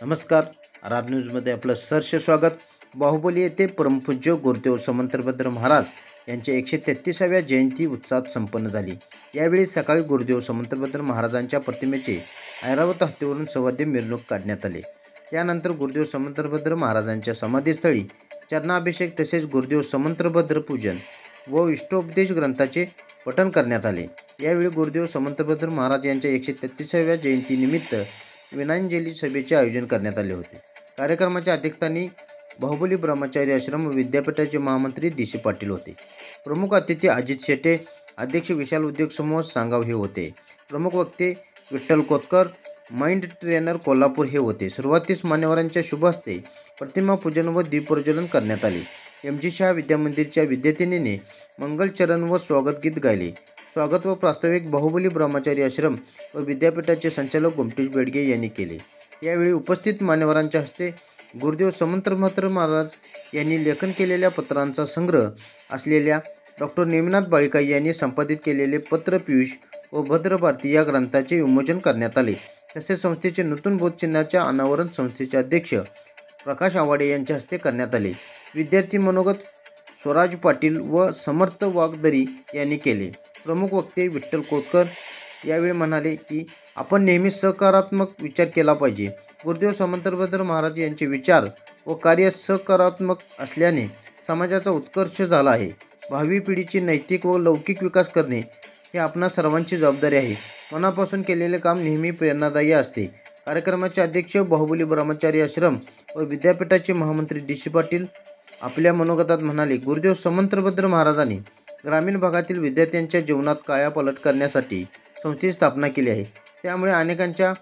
नमस्कार. आर न्यूजमध्ये आपलं सहर्ष स्वागत. बाहुबली येथे परमपूज्य गुरुदेव समंतभद्र महाराज यांच्या 133व्या जयंती उत्साहात संपन्न झाली. यावेळी सकाळी गुरुदेव समंतभद्र महाराजांच्या प्रतिमेचे ऐरावत हत्तीवरून सवाद्य मिरवणूक काढण्यात आली. त्यानंतर गुरुदेव समंतभद्र महाराजांच्या समाधीस्थळी चरणाभिषेक तसेच गुरुदेव समंतभद्र पूजन व इष्टोपदेश ग्रंथाचे पठण करण्यात आले. यावेळी गुरुदेव समंतभद्र महाराज यांच्या 133व्या जयंतीनिमित्त विनयाञ्जली सभेचे आयोजन करण्यात आले होते. कार्यक्रमाच्या अध्यक्षस्थानी बाहुबली ब्रह्मचारी आश्रम विद्यापीठाचे महामंत्री डी.सी. पाटील होते. प्रमुख अतिथी अजित शेटे, अध्यक्ष विशाल उद्योग समूह सांगाव हे होते. प्रमुख वक्ते विठ्ठल कोतकर, माइंड ट्रेनर कोल्हापूर हे होते. सुरुवातीस मान्यवरांच्या शुभ हस्ते प्रतिमा पूजन व दीपप्रज्वलन करण्यात आले. एम.जी. शाह विद्यामंदिरच्या विद्यार्थिनीने मंगलचरण व स्वागत गीत गायले. स्वागत व प्रास्ताविक बाहुबली ब्रह्मचारी आश्रम व विद्यापीठाचे संचालक गोमटेश बेडगे यांनी केले. यावेळी उपस्थित मान्यवरांच्या हस्ते गुरुदेव समंतभद्र महाराज यांनी लेखन केलेल्या पत्रांचा संग्रह असलेल्या डॉक्टर नेमिनाथ बाळीकाई यांनी संपादित केलेले पत्र पियुष व भद्रभारती या ग्रंथाचे विमोचन करण्यात आले. तसेच संस्थेचे नूतन बोधचिन्हाचे अनावरण संस्थेचे अध्यक्ष प्रकाश आवाडे यांच्या हस्ते करण्यात आले. विद्यार्थी मनोगत स्वराज पाटील व समर्थ वागदरी यांनी केले. प्रमुख वक्ते विठ्ठल कोतकर यावेळी म्हणाले की आपण नेहमी सकारात्मक विचार केला पाहिजे. गुरुदेव समंतभद्र महाराज यांचे विचार व कार्य सकारात्मक असल्याने समाजाचा उत्कर्ष झाला आहे. भावी पिढीची नैतिक व लौकिक विकास करणे हे आपणा सर्वांची जबाबदारी आहे. मनापासून केलेले काम नेहमी प्रेरणादायी असते. कार्यक्रमाचे अध्यक्ष बाहुबली ब्रह्मचारी आश्रम व विद्यापीठाचे महामंत्री डी.सी. पाटील आपल्या मनोगतात म्हणाले, गुरुदेव समंतभद्र महाराजांनी ग्रामीण भागातील विद्यार्थ्यांच्या जीवनात कायापालट करण्यासाठी संस्थेची स्थापना केली आहे. त्यामुळे अनेकांच्या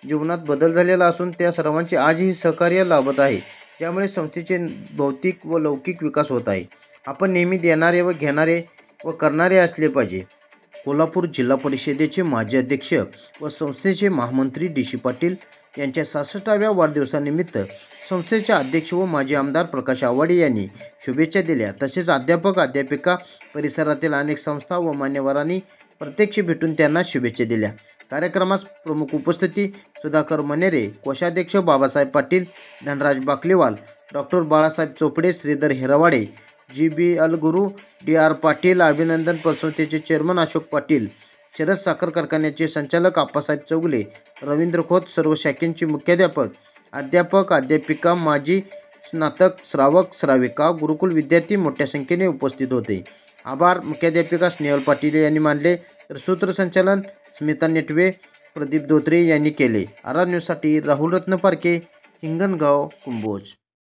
जीवनात बदल झालेला असून त्या सर्वांचे आजही सहकार्य लाभत आहे, ज्यामुळे संस्थेचे भौतिक व लौकिक विकास होत आहे. आपण नेहमी देणारे व घेणारे व करणारे असले पाहिजे. कोल्हापूर जिल्हा परिषदेचे माजी अध्यक्ष व संस्थेचे महामंत्री डी.सी. पाटील यांच्या 66व्या वाढदिवसानिमित्त संस्थेचे अध्यक्ष व माजी आमदार प्रकाश आवाडे यांनी शुभेच्छा दिल्या. तसेच अध्यापक अध्यापिका परिसरातील अनेक संस्था व मान्यवरांनी प्रत्यक्ष भेटून त्यांना शुभेच्छा दिल्या. कार्यक्रमास प्रमुख उपस्थिती सुधाकर मनेरे, कोषाध्यक्ष Babasaheb Patil, Dhanraj Bakliwal, doctor Balasaheb Chopde, Shridhar Hirwade, G B. Alguru, D R. Patil, Abhinandan पतसंस्थेचे चेअरमन अशोक पाटील, शरद साखर कारखान्याचे संचालक आप्पासाहेब चौगुले, रवींद्र खोत, सर्व शाखेंचे मुख्याध्यापक, अध्यापक अध्यापिका, माजी स्नातक, श्रावक श्राविका, गुरुकुल विद्यार्थी मोठ्या संख्येने उपस्थित होते. आभार मुख्याध्यापिका स्नेहल पाटील यांनी मानले तर सूत्रसंचालन स्मिता नेटवे, प्रदीप धोत्रे यांनी केले. आर न्यूजसाठी राहुल रत्न पारखे, हिंगणगाव, कुंभोज.